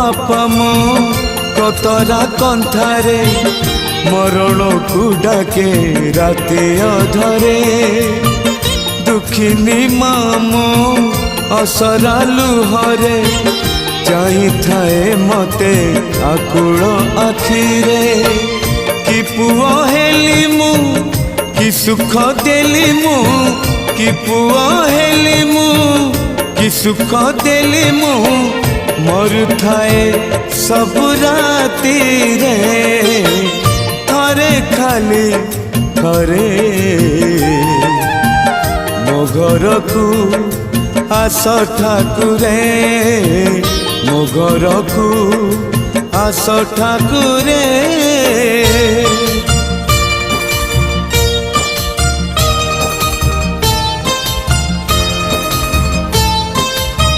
बापा मो कतरा कंथारे मरण को डाके राते अधरे दुखिनी मामो असरा लुहरे चाही थाए मते आकुल आखिरे कि पुओ हेली मु कि सुख देली मु कि पुओ हेली मु कि सुख देली मु मरु थाए सब राती रे थरे खाली थरे मो घर को आस ठाकुरे मो घर को आस ठाकुरे।